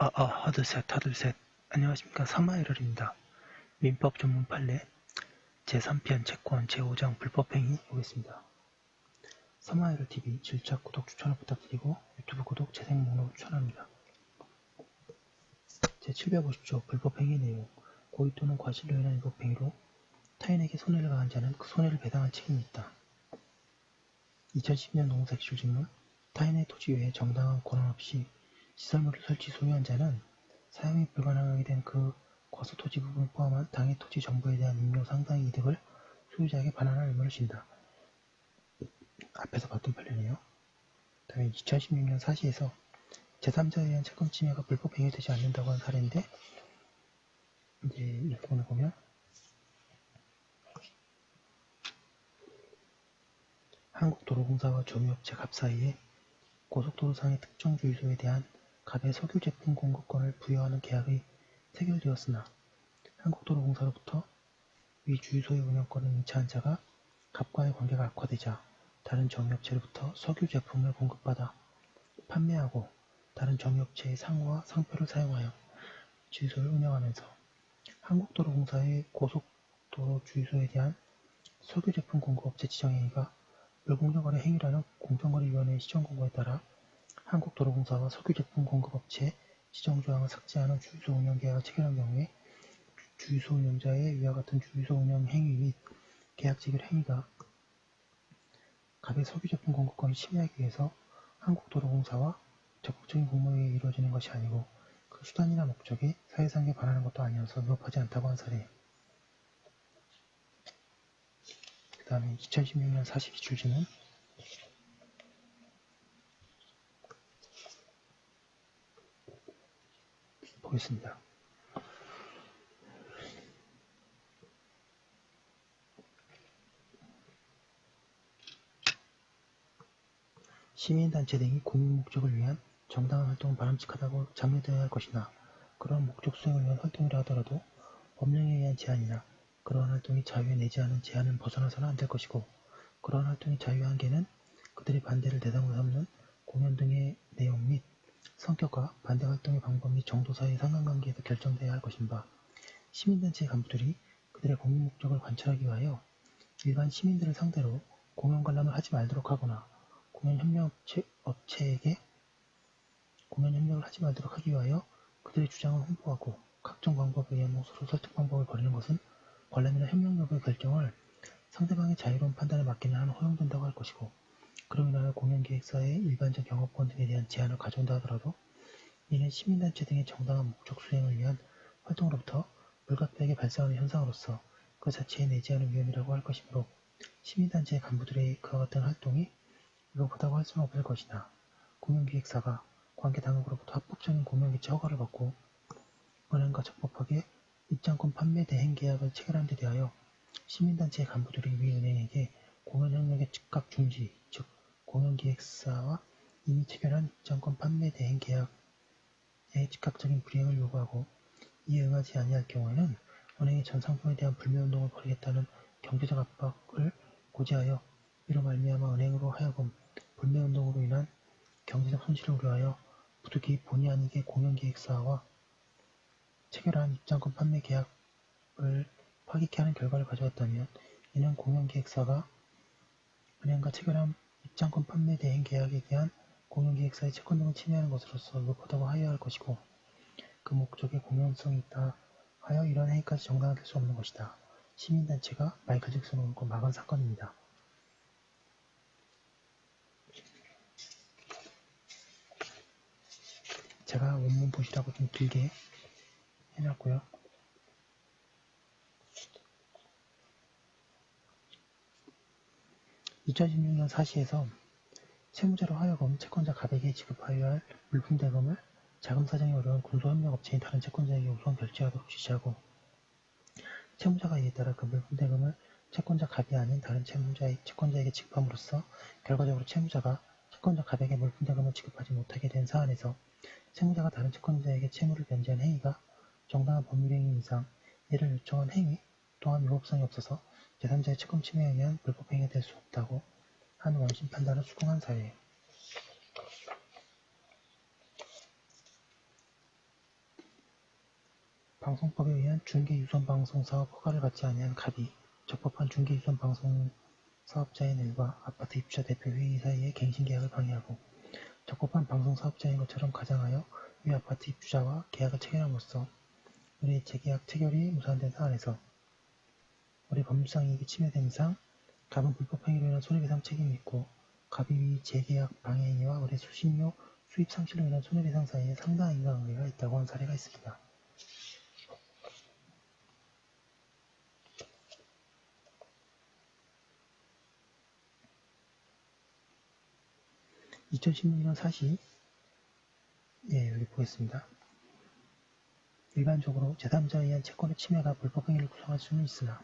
하드셋. 안녕하십니까. 사마이럴입니다. 민법 전문 판례 제3편 채권 제5장 불법행위 보겠습니다. 사마이럴 TV 질책 구독 추천을 부탁드리고 유튜브 구독 재생 목록 추천합니다. 제750조 불법행위 내용 고의 또는 과실로 인한 위법행위로 타인에게 손해를 가한 자는 그 손해를 배당할 책임이 있다. 2010년 농사기술직문 타인의 토지 외에 정당한 권한 없이 시설물을 설치 소유한 자는 사용이 불가능하게 된 그 과수 토지 부분을 포함한 당해 토지 전부에 대한 임료 상당의 이득을 소유자에게 반환할 의무를 진다. 앞에서 봤던 판례네요. 다음에 2016년 사시에서 제3자에 의한 채권 침해가 불법 행위되지 않는다고 하는 사례인데, 이제 이 부분을 보면 한국도로공사와 점유업체 갑 사이에 고속도로상의 특정 주유소에 대한 갑의 석유 제품 공급권을 부여하는 계약이 체결되었으나 한국도로공사로부터 위 주유소의 운영권을 인차한 자가 갑과의 관계가 악화되자 다른 정유업체로부터 석유 제품을 공급받아 판매하고 다른 정유업체의 상호와 상표를 사용하여 주유소를 운영하면서 한국도로공사의 고속도로 주유소에 대한 석유 제품 공급업체 지정행위가 불공정거래 행위라는 공정거래위원회의 시정공고에 따라 한국도로공사와 석유제품 공급업체 지정조항을 삭제하는 주유소 운영계약을 체결한 경우에 주유소 운영자의 위와 같은 주유소 운영 행위 및 계약 체결 행위가 갑의 석유제품 공급권을 침해하기 위해서 한국도로공사와 적극적인 공모에 의해 이루어지는 것이 아니고 그 수단이나 목적이 사회상에 반하는 것도 아니어서 위법하지 않다고 한 사례. 그 다음에 2016년 42출지는 보겠습니다. 시민단체 등이 공익 목적을 위한 정당한 활동은 바람직하다고 장려되어야 할 것이나 그러한 목적 수행을 위한 활동이라 하더라도 법령에 의한 제한이나 그러한 활동이 자유에 내지 않은 제한은 벗어나서는 안 될 것이고 그러한 활동의 자유의 한계는 그들의 반대를 대상으로 삼는 공연 등의 내용 및 성격과 반대 활동의 방법 및 정도 사이의 상관관계에서 결정되어야 할 것인 바 시민단체의 간부들이 그들의 공익 목적을 관철하기 위하여 일반 시민들을 상대로 공연 관람을 하지 말도록 하거나 공연 협력업체에게 공연 협력을 하지 말도록 하기 위하여 그들의 주장을 홍보하고 각종 방법에 의한 몫으로 설득 방법을 벌이는 것은 관람이나 협력 여부의 결정을 상대방의 자유로운 판단에 맡기는 한 허용된다고 할 것이고 그로 인하여 공연기획사의 일반적 영업권 등에 대한 제한을 가져온다 하더라도 이는 시민단체 등의 정당한 목적 수행을 위한 활동으로부터 불가피하게 발생하는 현상으로서 그 자체에 내재하는 위험이라고 할 것이므로 시민단체의 간부들의 그와 같은 활동이 위법하다고 할 수는 없을 것이나 공연기획사가 관계당국으로부터 합법적인 공연개최 허가를 받고 은행과 적법하게 입장권 판매 대행 계약을 체결한 데 대하여 시민단체의 간부들이 위 은행에게 공연협력의 즉각 중지, 즉 공연기획사와 이미 체결한 입장권 판매 대행 계약의 즉각적인 불이행을 요구하고 이에 응하지 아니할 경우에는 은행이 전 상품에 대한 불매운동을 벌이겠다는 경제적 압박을 고지하여 이로 말미암아 은행으로 하여금 불매운동으로 인한 경제적 손실을 우려하여 부득이 본의 아니게 공연기획사와 체결한 입장권 판매 계약을 파기케 하는 결과를 가져왔다면 이는 공연기획사가 은행과 체결한 입장권 판매 대행 계약에 대한 공연기획사의 채권 등을 침해하는 것으로서 위법하다고 하여야 할 것이고 그 목적에 공연성이 있다 하여 이러한 행위까지 정당화될 수 없는 것이다. 시민단체가 마이클 잭슨을 얹고 막은 사건입니다. 제가 원문 보시라고 좀 길게 해놨고요. (2016년) 사시에서 채무자로 하여금 채권자 갑에게 지급하여야 할 물품 대금을 자금 사정이 어려운 군소협력업체인 다른 채권자에게 우선 결제하도록 지시하고 채무자가 이에 따라 그 물품 대금을 채권자 갑이 아닌 다른 채권자에게 지급함으로써 결과적으로 채무자가 채권자 갑에게 물품 대금을 지급하지 못하게 된 사안에서 채무자가 다른 채권자에게 채무를 변제한 행위가 정당한 법률행위인 이상 이를 요청한 행위 또한 위법성이 없어서 제3자의 채권 침해에 의한 불법 행위가 될 수 없다고 한 원심 판단을 수긍한 사례. 방송법에 의한 중개유선방송사업 허가를 받지 아니한 갑이 적법한 중개유선방송사업자인 일과 아파트 입주자 대표 회의 사이의 갱신계약을 방해하고 적법한 방송사업자인 것처럼 가장하여 위 아파트 입주자와 계약을 체결함으로써 우리의 재계약 체결이 무산된 사안에서 우리 법률상 이익이 침해된 이상 갑은 불법행위로 인한 손해배상 책임이 있고 갑이 위 재계약 방해행위와 우리 수신료 수입 상실로 인한 손해배상 사이에 상당한 인과관계가 있다고 한 사례가 있습니다. 2016년 사시 여기 보겠습니다. 일반적으로 제3자에 의한 채권의 침해가 불법행위를 구성할 수는 있으나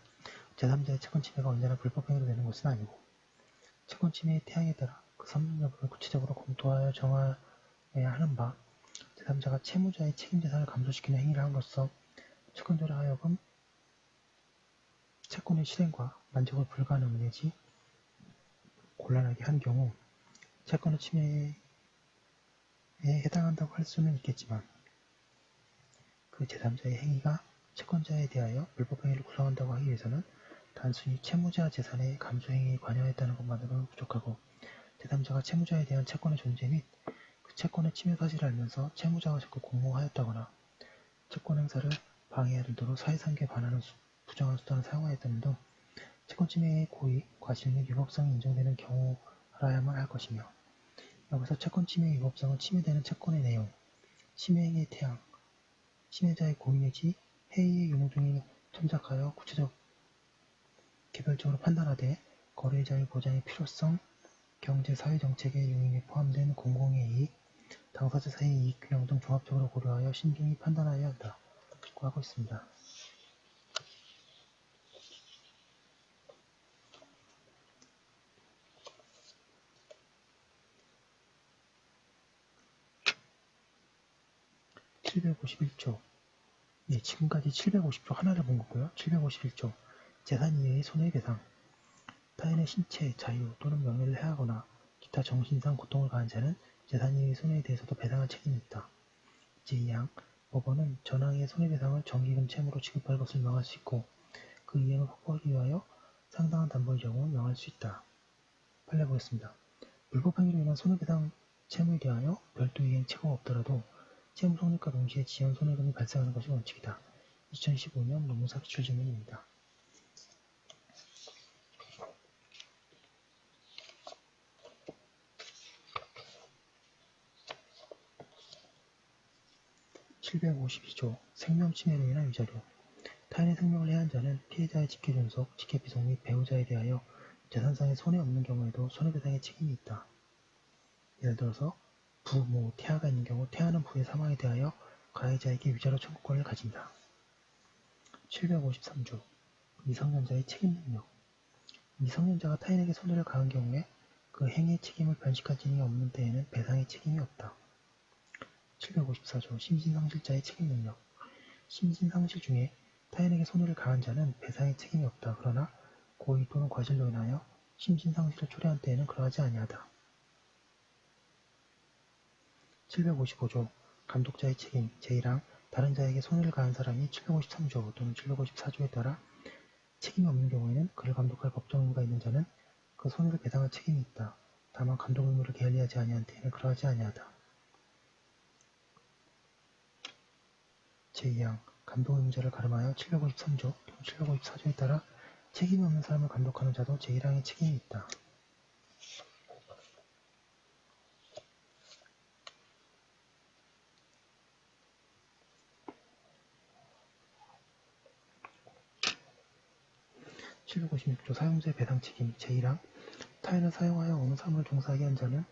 제3자의 채권 침해가 언제나 불법행위로 되는 것은 아니고 채권 침해의 태양에 따라 그 선문 여부를 구체적으로 검토하여 정하여야 하는 바 제3자가 채무자의 책임재산을 감소시키는 행위를 함으로써 채권자로 하여금 채권의 실행과 만족을 불가하는 내지 곤란하게 한 경우 채권의 침해에 해당한다고 할 수는 있겠지만 그 제3자의 행위가 채권자에 대하여 불법행위를 구성한다고 하기 위해서는 단순히 채무자 재산의 감소 행위에 관여했다는 것만으로는 부족하고 제3자가 채무자에 대한 채권의 존재 및 그 채권의 침해 사실을 알면서 채무자와 적극 공모하였다거나 채권 행사를 방해할 의도로 사회상규에 반하는 부정한 수단을 사용하였다는 등 채권 침해의 고의, 과실 및 위법성이 인정되는 경우라야만 할 것이며 여기서 채권 침해의 위법성은 침해되는 채권의 내용, 침해행위의 태양, 침해자의 고의 내지 해이의 유무 등을 첨삭하여 구체적 개별적으로 판단하되 거래자의 보장의 필요성, 경제, 사회정책의 용인에 포함된 공공의 이익, 당사자 사이의 이익균형 등 종합적으로 고려하여 신중히 판단하여야 한다. 고 하고 있습니다. (751조) 지금까지 750조 하나를 본 거고요. 751조 재산 이외의 손해배상 타인의 신체, 자유 또는 명예를 해하거나 기타 정신상 고통을 가한 자는 재산 이외의 손해에 대해서도 배상할 책임이 있다. 제2항 법원은 전항의 손해배상을 정기금 채무로 지급할 것을 명할 수 있고 그 이행을 확보하기 위하여 상당한 담보의 경우 명할 수 있다. 판례 보겠습니다. 불법행위로 인한 손해배상 채무에 대하여 별도 이행 채무가 없더라도 채무 성립과 동시에 지연 손해금이 발생하는 것이 원칙이다. 2015년 노무사 기출질문입니다. (752조) 생명침해로 인한 위자료 타인의 생명을 해한 자는 피해자의 직계존속, 직계비속 및 배우자에 대하여 재산상의 손해 없는 경우에도 손해배상의 책임이 있다. 예를 들어서 부, 모, 태아가 있는 경우 태아는 부의 사망에 대하여 가해자에게 위자료 청구권을 가진다. 753조 미성년자의 책임능력 미성년자가 타인에게 손해를 가한 경우에 그 행위의 책임을 변식할 지능이 없는 때에는 배상의 책임이 없다. 754조 심신상실자의 책임능력 심신상실 중에 타인에게 손해를 가한 자는 배상의 책임이 없다. 그러나 고의 또는 과실로 인하여 심신상실을 초래한 때에는 그러하지 아니하다. 755조 감독자의 책임 제1항 다른 자에게 손해를 가한 사람이 753조 또는 754조에 따라 책임이 없는 경우에는 그를 감독할 법정 의무가 있는 자는 그 손해를 배상할 책임이 있다. 다만 감독 의무를 게을리하지 아니한 때에는 그러하지 아니하다. 제2항 감독 의무자를 가름하여 753조 또는 754조에 따라 책임이 없는 사람을 감독하는 자도 제1항의 책임이 있다. (756조) 사용자의 배상 책임 제1항 타인을 사용하여 어느 사물을 종사하게 한 자는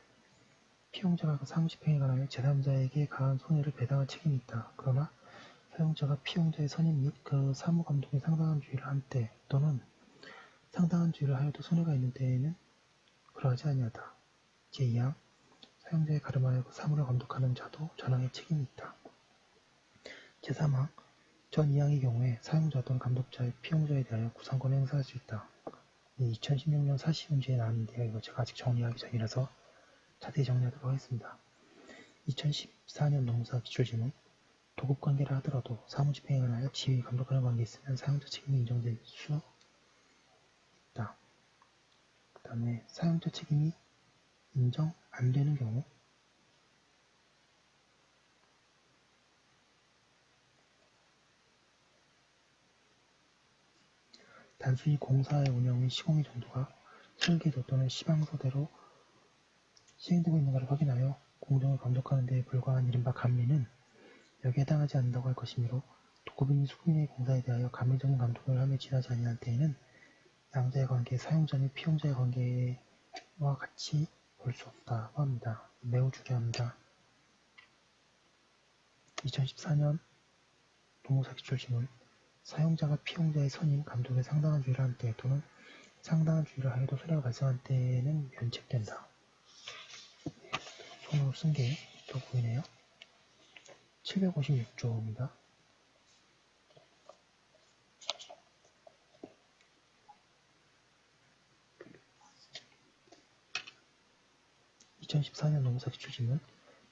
피용자가 그 사무 집행에 관하여 제3자에게 가한 손해를 배상할 책임이 있다. 그러나 사용자가 피용자의 선임 및 그 사무 감독에 상당한 주의를 한 때 또는 상당한 주의를 하여도 손해가 있는 때에는 그러하지 아니하다. 제2항 사용자에 가름하여 그 사무를 감독하는 자도 전항의 책임이 있다. 제3항 전 2항의 경우에 사용자 또는 감독자의 피용자에 대하여 구상권을 행사할 수 있다. 2016년 사시 문제에 나왔는데요. 이거 제가 아직 정리하기 전이라서 자세히 정리하도록 하겠습니다. 2014년 노무사 기출지문 도급관계라 하더라도 사무집행을 하여 지휘 감독하는 관계에 있으면 사용자 책임이 인정될 수 있다. 그 다음에 사용자 책임이 인정 안 되는 경우 단순히 공사의 운영 및 시공의 정도가 설계도 또는 시방서대로 시행되고 있는가를 확인하여 공정을 감독하는 데에 불과한 이른바 감리는 여기에 해당하지 않는다고 할 것이므로 도급인이 수급인의 공사에 대하여 감리적인 감독을 하며 지나지 아니할 때에는 양자의 관계, 사용자 및 피용자의 관계와 같이 볼 수 없다고 합니다. 매우 중요합니다. 2014년 노무사기출 질문 사용자가 피용자의 선임, 감독에 상당한 주의를 한 때 또는 상당한 주의를 하여도 손해가 발생한 때에는 면책된다. 손으로 쓴 게 또 보이네요. 756조입니다. 2014년 노무사기출 질문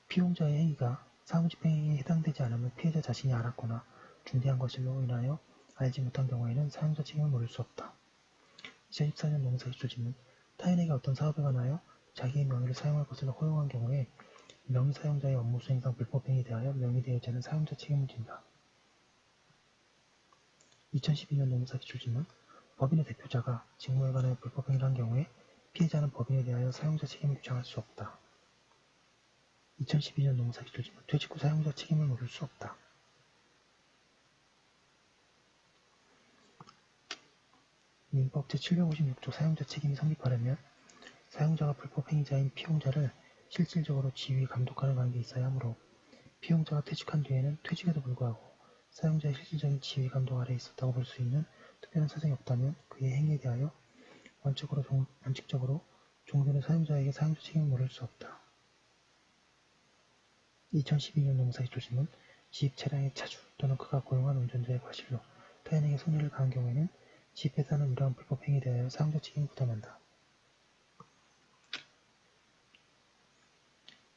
피용자의 행위가 사무집행행위에 해당되지 않으면 피해자 자신이 알았거나 중대한 것으로 인하여 알지 못한 경우에는 사용자 책임을 물을 수 없다. 2014년 노무사기출 질문 타인에게 어떤 사업에 관하여 자기의 명의를 사용할 것을 허용한 경우에 명의 사용자의 업무 수행상 불법행위에 대하여 명의대여자는 사용자 책임을 진다. 2012년 노무사기출 질문 법인의 대표자가 직무에 관하여 불법행위를 한 경우에 피해자는 법인에 대하여 사용자 책임을 주장할 수 없다. 2012년 노무사기출 질문 퇴직 후 사용자 책임을 물을 수 없다. 민법 제756조 사용자 책임이 성립하려면 사용자가 불법행위자인 피용자를 실질적으로 지휘, 감독하는 관계에 있어야 하므로 피용자가 퇴직한 뒤에는 퇴직에도 불구하고 사용자의 실질적인 지휘, 감독 아래에 있었다고 볼 수 있는 특별한 사정이 없다면 그의 행위에 대하여 원칙적으로 종전의 사용자에게 사용자 책임을 물을 수 없다. 2012년 노무사기출 질문 지입 차량의 차주 또는 그가 고용한 운전자의 과실로 타인에게 손해를 가한 경우에는 지입회사는 이러한 불법행위에 대하여 사용자 책임을 부담한다.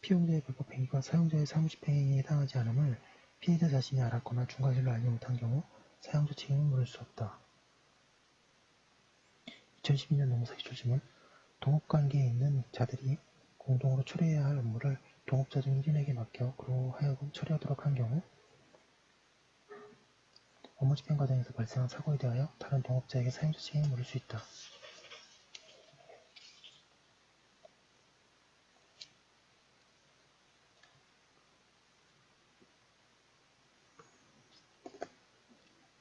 피용자의 불법행위가 사용자의 사무집행행위에 해당하지 않음을 피해자 자신이 알았거나 중과실로 알지 못한 경우 사용자 책임을 물을 수 없다. 2012년 노무사기출 질문 동업관계에 있는 자들이 공동으로 처리해야 할 업무를 동업자 중 1인에게 맡겨 그로 하여금 처리하도록 한 경우 업무집행 과정에서 발생한 사고에 대하여 다른 동업자에게 사용자 책임을 물을 수 있다.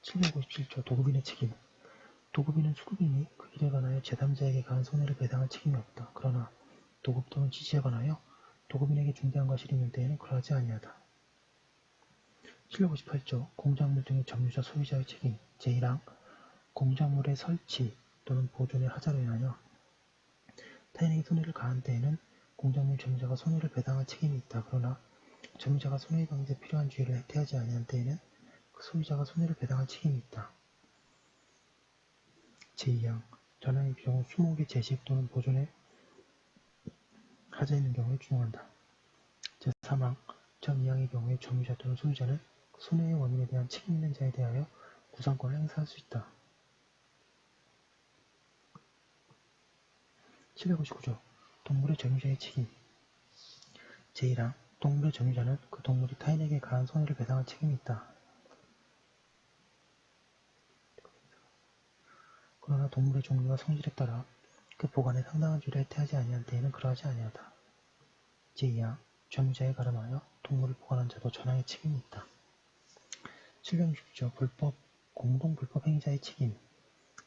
(757조) 도급인의 책임 도급인은 수급인이 그 일에 관하여 제3자에게 가한 손해를 배상할 책임이 없다. 그러나 도급 또는 지시에 관하여 도급인에게 중대한 과실이 있는 때에는 그러하지 아니하다. 758조 공작물 등의 점유자 소유자의 책임 제1항 공작물의 설치 또는 보존의 하자로 인하여 타인에게 손해를 가한 때에는 공작물 점유자가 손해를 배상할 책임이 있다. 그러나 점유자가 손해 방지에 필요한 주의를 해태하지 아니한 때에는 그 소유자가 손해를 배상할 책임이 있다. 제2항 전항의 규정은 수목의 제식 또는 보존에 하자 있는 경우에 준용한다. 제3항 전 2항의 경우에 점유자 또는 소유자는 그 손해의 원인에 대한 책임 있는 자에 대하여 구상권을 행사할 수 있다. 759조 동물의 점유자의 책임 제1항 동물의 점유자는 그 동물이 타인에게 가한 손해를 배상할 책임이 있다. 그러나 동물의 종류와 성질에 따라 그 보관에 상당한 주의를 해태하지 아니한 때에는 그러하지 아니하다. 제2항 점유자에 가름하여 동물을 보관한 자도 전항의 책임이 있다. 760조 불법 공동 불법행위자의 책임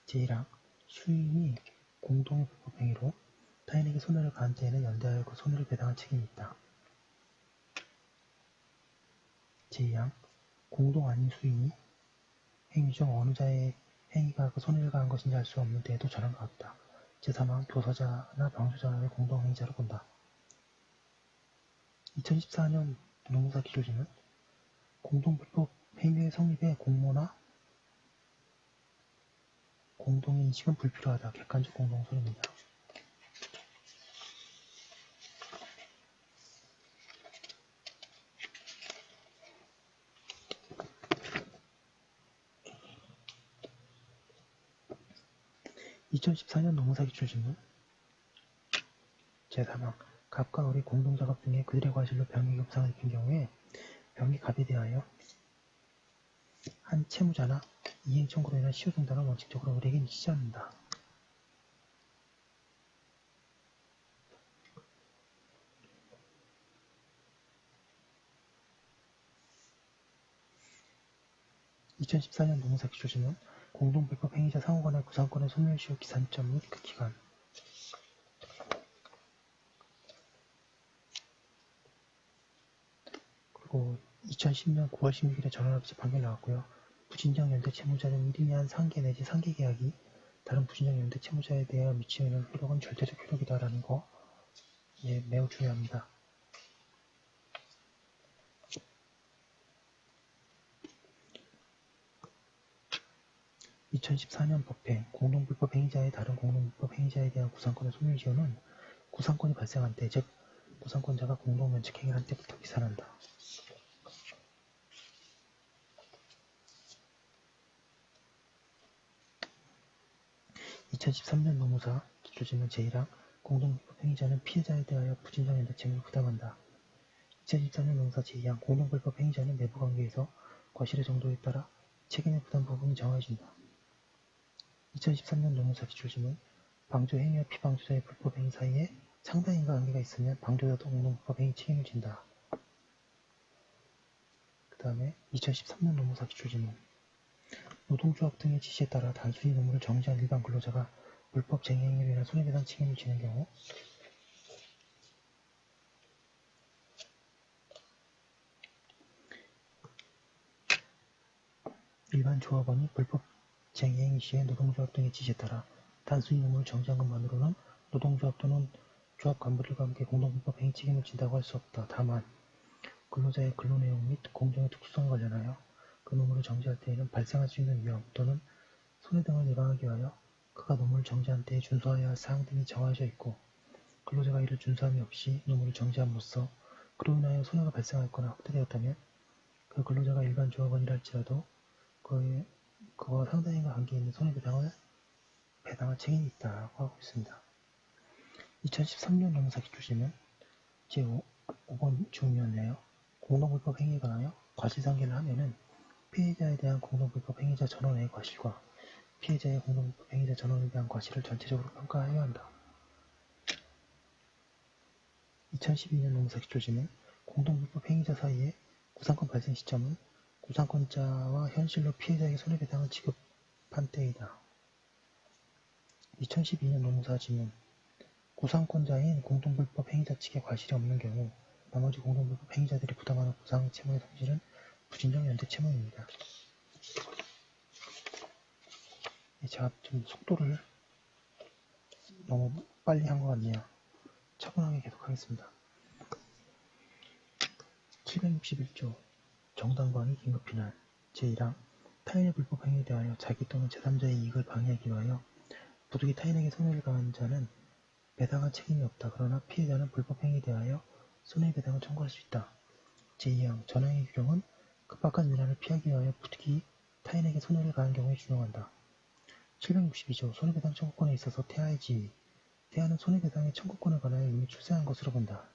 제1항 수인이 공동의 불법행위로 타인에게 손해를 가한 때에는 연대하여 그 손해를 배상할 책임이 있다. 제2항 공동 아닌 수인이 행위 중 어느 자의 행위가 그 손해를 가한 것인지 알 수 없는 때에도 전항과 같다. 제3항 교사자나 방조자의 공동행위자로 본다. 2014년 노무사기출지는 공동불법 행위의 성립에 공모나 공동의 인식은 불필요하다. 객관적 공동소리입니다. 2014년 노무사 기출신문 제3항 갑과 을이 공동작업 중에 그들의 과실로 병이 급상을 입힌 경우에 병이 갑에 대하여 한 채무자나 이행 청구로 인한 시효중단은 원칙적으로 을에게 미치지 않는다. (2014년) 노무사 기출신문 공동불법 행위자 상호간의 구상권의 소멸시효 기산점 및 그 기간 그리고 2010년 9월 16일에 전원합의체 판결 나왔고요. 부진정 연대 채무자 중 1인이 한 상계 내지 상계 계약이 다른 부진정 연대 채무자에 대하여 미치는 효력은 절대적 효력이다라는 거 매우 중요합니다. 2014년 법행 공동불법 행위자의 다른 공동불법 행위자에 대한 구상권의 소멸시효는 구상권이 발생한 때, 즉 구상권자가 공동면책행위를 한 때부터 기산한다. 2013년 노무사 기초질문 제1항 공동불법 행위자는 피해자에 대하여 부진정 연대 책임을 부담한다. 2014년 노무사 제2항 공동불법 행위자는 내부관계에서 과실의 정도에 따라 책임의 부담 부분이 정해진다. 2013년 노무사 기출질문 방조 행위와 피방조자의 불법 행위 사이에 상당인과 관계가 있으면 방조자도 공동불법 행위 책임을 진다. 그 다음에 2013년 노무사 기출질문 노동조합 등의 지시에 따라 단순히 노무를 정지한 일반 근로자가 불법 쟁행행위로 인한 손해배상 책임을 지는 경우 일반 조합원이 불법 쟁행행위 시에 노동조합 등의 지시에 따라 단순히 노무를 정지한 것만으로는 노동조합 또는 조합 간부들과 함께 공동불법 행위 책임을 진다고 할 수 없다. 다만 근로자의 근로내용 및 공정의 특수성에 관련하여 그 노무를 정지할 때에는 발생할 수 있는 위험 또는 손해 등을 예방하기 위하여 그가 노무를 정지한 때에 준수하여야 할 사항 등이 정해져 있고 근로자가 이를 준수함이 없이 노무를 정지함으로써 그로 인하여 손해가 발생하였거나 확대되었다면 그 근로자가 일반 조합원이라 할지라도 그와 상당인과 관계 있는 손해배상을 배당할 책임이 있다고 하고 있습니다. 2013년 노무사 기출심은 제5번 주문이었네요. 공동불법 행위에 관하여 과실상계를 하면은 피해자에 대한 공동불법 행위자 전원의 과실과 피해자의 공동불법 행위자 전원에 대한 과실을 전체적으로 평가해야 한다. 2012년 노무사 기출심은 공동불법 행위자 사이의 구상권 발생 시점은 구상권자와 현실로 피해자에게 손해배상을 지급한 때이다. 2012년 노무사 지문 구상권자인 공동불법 행위자 측에 과실이 없는 경우 나머지 공동불법 행위자들이 부담하는 구상 채무의 성질은 부진정 연대 채무입니다. 제가 좀 속도를 너무 빨리 한 것 같네요. 차분하게 계속하겠습니다. 761조 정당방위 긴급피난 제1항 타인의 불법 행위에 대하여 자기 또는 제3자의 이익을 방해하기 위하여 부득이 타인에게 손해를 가한 자는 배당할 책임이 없다. 그러나 피해자는 불법 행위에 대하여 손해배상을 청구할 수 있다. 제2항 전항의 규정은 급박한 유난을 피하기 위하여 부득이 타인에게 손해를 가한 경우에 준용한다. 762조 손해배상 청구권에 있어서 태아의 지위 태아는 손해배상의 청구권에 관하여 이미 출생한 것으로 본다.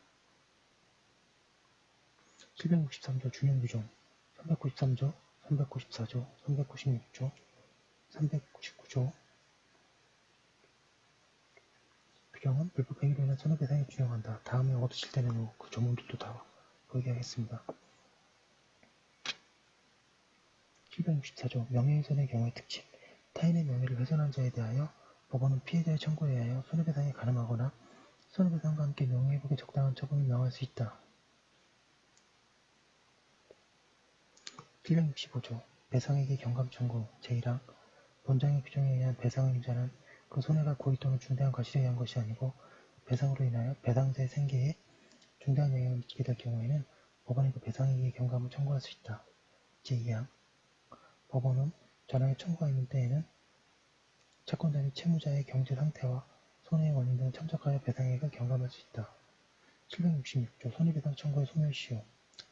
763조 준용규정 393조, 394조, 396조, 399조 규정은 불법 행위로 인한 손해배상에 준용한다. 다음에 얻으실 때는 그 조문들도 다 얘기하겠습니다. 764조 명예훼손의 경우의 특징 타인의 명예를 훼손한 자에 대하여 법원은 피해자의 청구에 의하여 손해배상이 가능하거나 손해배상과 함께 명예회복에 적당한 처분을 명할 수 있다. 765조 배상액의 경감 청구 제1항 본장의 규정에 의한 배상의 유자는 그 손해가 고의 또는 중대한 과실에 의한 것이 아니고 배상으로 인하여 배상자의 생계에 중대한 영향을 미치게 될 경우에는 법원이 그 배상액의 경감을 청구할 수 있다. 제2항 법원은 전항의 청구가 있는 때에는 채권자 및 채무자의 경제 상태와 손해의 원인 등을 참작하여 배상액을 경감할 수 있다. 766조 손해배상 청구의 소멸시효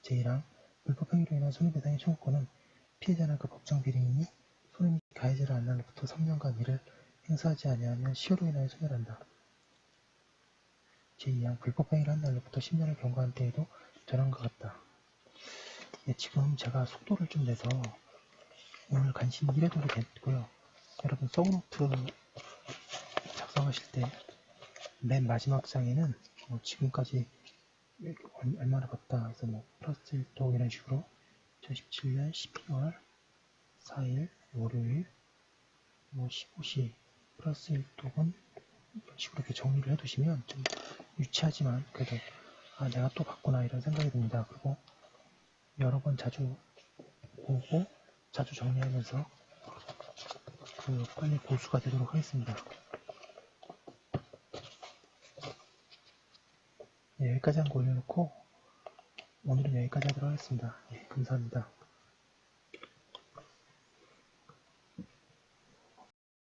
제1항 불법 행위로 인한 손해배상의 청구권은 피해자나 그 법정 비리인이 손해 및 가해자를 안 날로부터 3년간 이를 행사하지 아니하면 시효로 인하여 소멸한다. 제2항 불법행위를 한 날로부터 10년을 경과한 때에도 전함과 같다. 예, 지금 제가 속도를 좀 내서 오늘 간신히 1회독이 됐고요. 여러분 서브노트 작성하실 때 맨 마지막 장에는 지금까지 얼마나 봤다 해서 플러스 1독 이런 식으로 2017년 12월 4일 월요일 15시 플러스 1독은 이런 식으로 이렇게 정리를 해두시면 좀 유치하지만 그래도 내가 또 봤구나 이런 생각이 듭니다. 그리고 여러 번 자주 보고 자주 정리하면서 빨리 고수가 되도록 하겠습니다. 네, 여기까지 한 거 올려놓고 오늘은 여기까지 하도록 하겠습니다. 네, 감사합니다.